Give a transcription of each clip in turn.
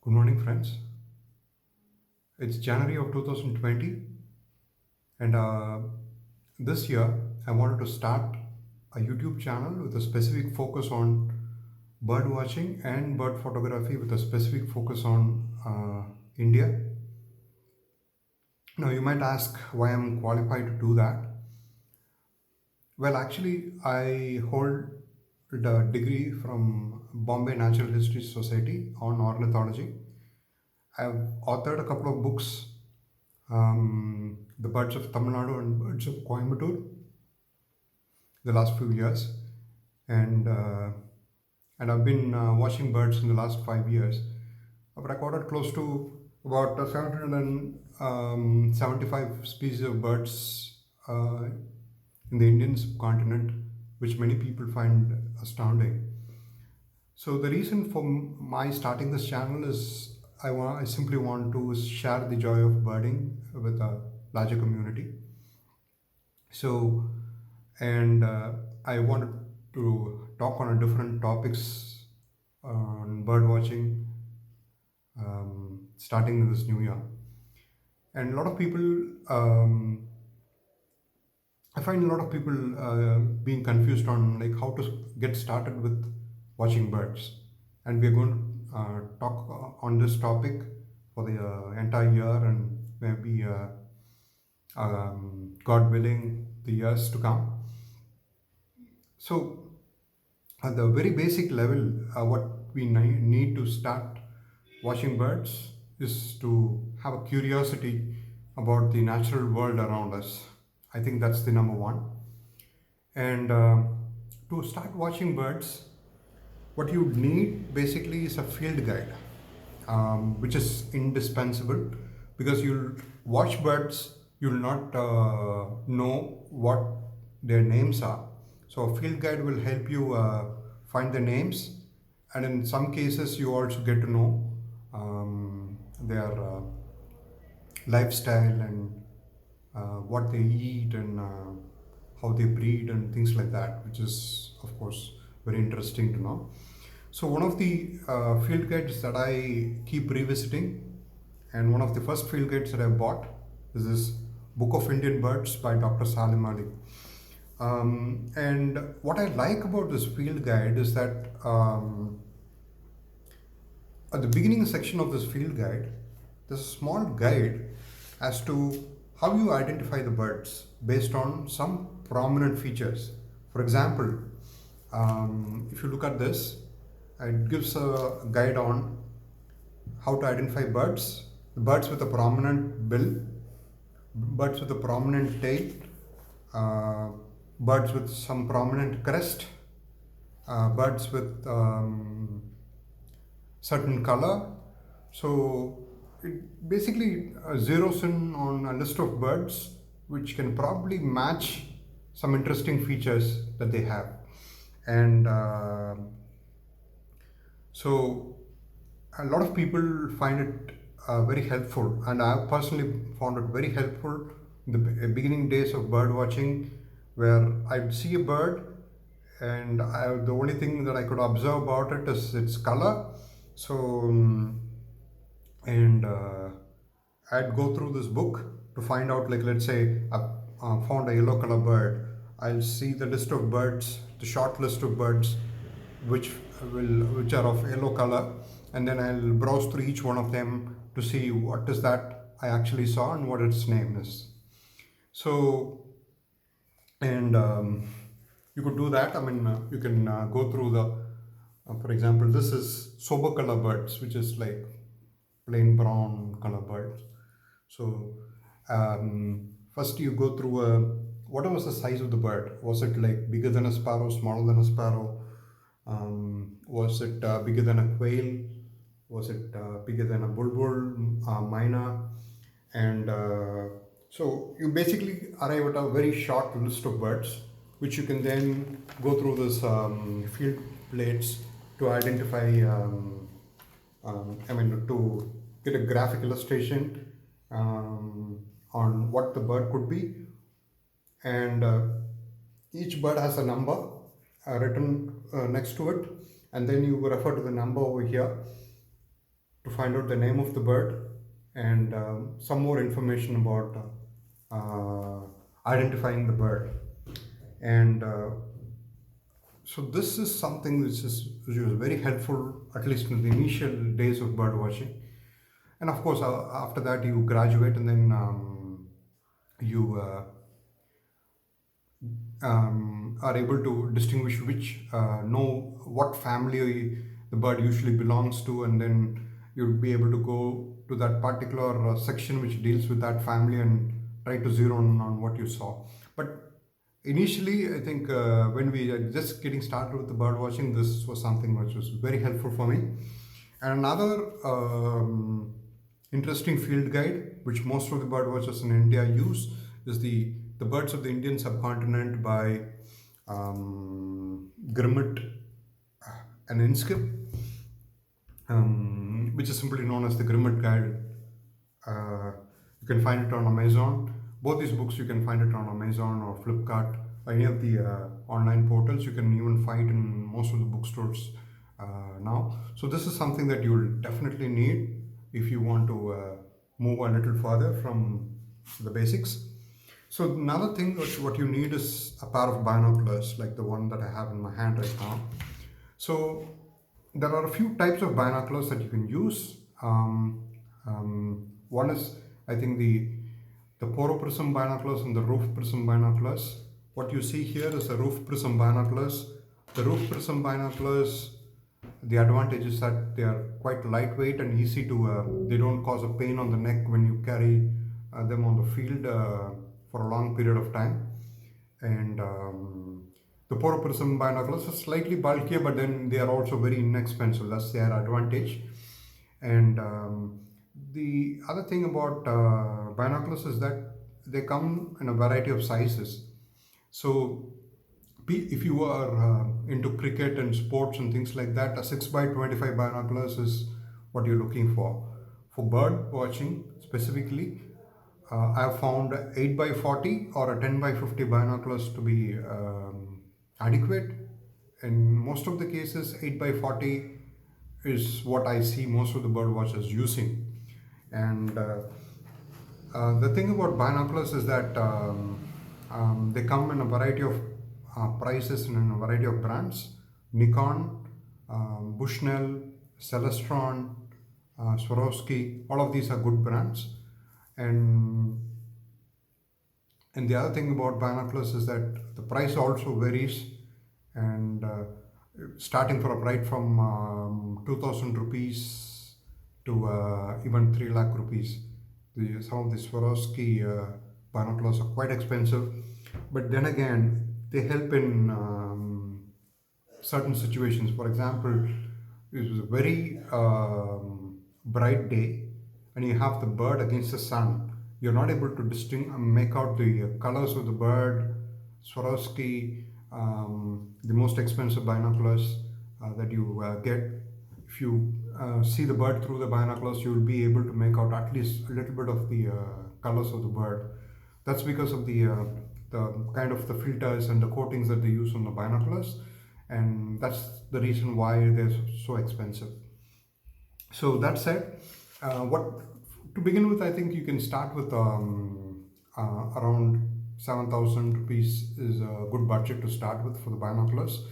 Good morning, friends. It's January of 2020, and this year I wanted to start a YouTube channel with a specific focus on bird watching and bird photography with a specific focus on India. Now, you might ask why I'm qualified to do that. Well, actually, I hold a degree from Bombay Natural History Society on ornithology. I've authored a couple of books, The Birds of Tamil Nadu and Birds of Coimbatore, the last few years, and and I've been watching birds in the last 5 years. I've recorded close to about 775 species of birds in the Indian subcontinent, which many people find astounding. So the reason for my starting this channel is I simply want to share the joy of birding with a larger community. So, and I wanted to talk on a different topics on bird watching, starting in this new year. And a lot of people, I find a lot of people being confused on like how to get started with watching birds. And we're going to talk on this topic for the entire year and maybe God willing the years to come. So at the very basic level, what we need to start watching birds is to have a curiosity about the natural world around us. I think that's the number one. And to start watching birds, what you need basically is a field guide, which is indispensable because you'll watch birds, you'll not know what their names are. So, a field guide will help you find the names, and in some cases, you also get to know their lifestyle and what they eat and how they breed and things like that, which is, of course, very interesting to know. So, one of the field guides that I keep revisiting, and one of the first field guides that I bought is this Book of Indian Birds by Dr. Salim Ali. And what I like about this field guide is that at the beginning section of this field guide, there's a small guide as to how you identify the birds based on some prominent features. For example, if you look at this, it gives a guide on how to identify birds, birds with a prominent bill, birds with a prominent tail, uh, birds with some prominent crest, birds with certain color. So it basically zeroes in on a list of birds which can probably match some interesting features that they have. And so a lot of people find it very helpful, and I personally found it very helpful in the beginning days of bird watching, where I'd see a bird, and the only thing that I could observe about it is its color. So, and I'd go through this book to find out, like, let's say I found a yellow color bird. I'll see the list of birds, the short list of birds, which which are of yellow color, and then I'll browse through each one of them to see what is that I actually saw and what its name is. So, and you could do that. I mean, you can go through the, for example, this is sober color birds, which is like plain brown color birds. So, first you go through what was the size of the bird? Was it like bigger than a sparrow, smaller than a sparrow? Was it bigger than a quail? Was it bigger than a bulbul, myna? And so you basically arrive at a very short list of birds, which you can then go through this field plates to identify. I mean, to get a graphic illustration on what the bird could be, and each bird has a number written next to it, and then you refer to the number over here, to find out the name of the bird and some more information about identifying the bird. And so this is something which was very helpful, at least in the initial days of bird watching. And of course, after that, you graduate and then you are able to distinguish which know what family the bird usually belongs to, and then you'll be able to go to that particular section which deals with that family and try to zero in on what you saw. But initially, I think when we are just getting started with the bird watching, this was something which was very helpful for me. And another interesting field guide, which most of the bird watchers in India use, is the Birds of the Indian Subcontinent by Grimmett and Inskip, which is simply known as the Grimmett Guide. You can find it on Amazon. Both these books you can find it on Amazon or Flipkart, or any of the online portals. You can even find in most of the bookstores now. So this is something that you will definitely need if you want to move a little further from the basics. So another thing what you need is a pair of binoculars like the one that I have in my hand right now. So there are a few types of binoculars that you can use. One is, I think, the Poro prism binoculars and the roof prism binoculars. What you see here is the roof prism binoculars. The roof prism binoculars, the advantage is that they are quite lightweight and easy to, they don't cause a pain on the neck when you carry them on the field for a long period of time. And the Poro prism binoculars are slightly bulkier, but then they are also very inexpensive. That's their advantage. And the other thing about binoculars is that they come in a variety of sizes. So if you are into cricket and sports and things like that, a 6x25 binoculars is what you're looking for. For bird watching specifically, I've found 8x40 or a 10x50 binoculars to be adequate. In most of the cases, 8x40 is what I see most of the bird watchers using. And the thing about binoculars is that they come in a variety of prices and in a variety of brands. Nikon, Bushnell, Celestron, Swarovski, all of these are good brands. And the other thing about binoculars is that the price also varies, and starting right from 2000 rupees to even 3 lakh rupees. Some of the Swarovski binoculars are quite expensive, but then again, they help in certain situations. For example, it was a very bright day and you have the bird against the sun. You're not able to make out the colors of the bird. Swarovski, the most expensive binoculars that you get. If you see the bird through the binoculars, you'll be able to make out at least a little bit of the colors of the bird. That's because of the kind of the filters and the coatings that they use on the binoculars, and that's the reason why they're so expensive. So that said, to begin with, I think you can start with around 7,000 rupees is a good budget to start with for the binoculars.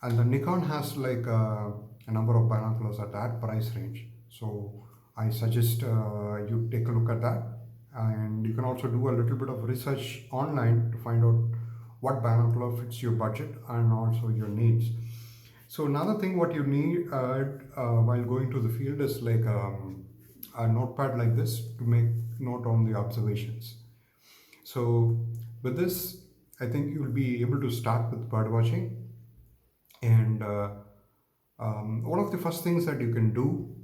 And the Nikon has like a number of binoculars at that price range. So I suggest you take a look at that. And you can also do a little bit of research online to find out what binocular fits your budget and also your needs. So another thing what you need while going to the field is like a notepad like this to make note on the observations. So with this, I think you will be able to start with bird watching. And one of the first things that you can do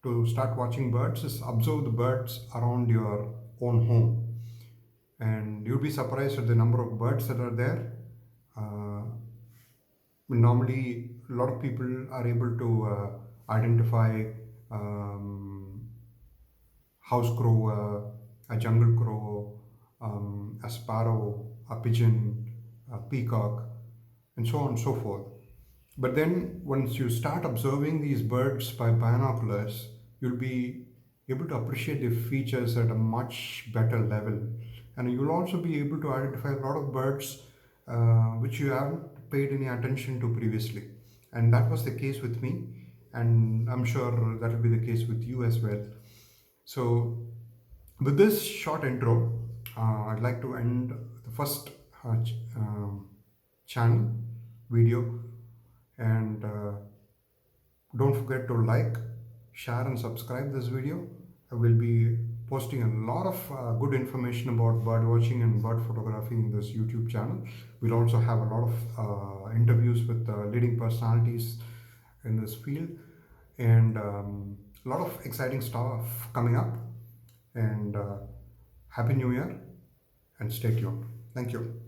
to start watching birds is observe the birds around your own home. And you'll be surprised at the number of birds that are there. Normally, a lot of people are able to identify house crow, a jungle crow, a sparrow, a pigeon, a peacock, and so on and so forth. But then once you start observing these birds by binoculars, you'll be able to appreciate the features at a much better level. And you'll also be able to identify a lot of birds which you haven't paid any attention to previously. And that was the case with me, and I'm sure that will be the case with you as well. So, with this short intro, I'd like to end the first channel video, and don't forget to like, share, and subscribe this video. I will be posting a lot of good information about bird watching and bird photography in this YouTube channel. We'll also have a lot of interviews with leading personalities in this field, and a lot of exciting stuff coming up. And Happy New Year, and stay tuned. Thank you.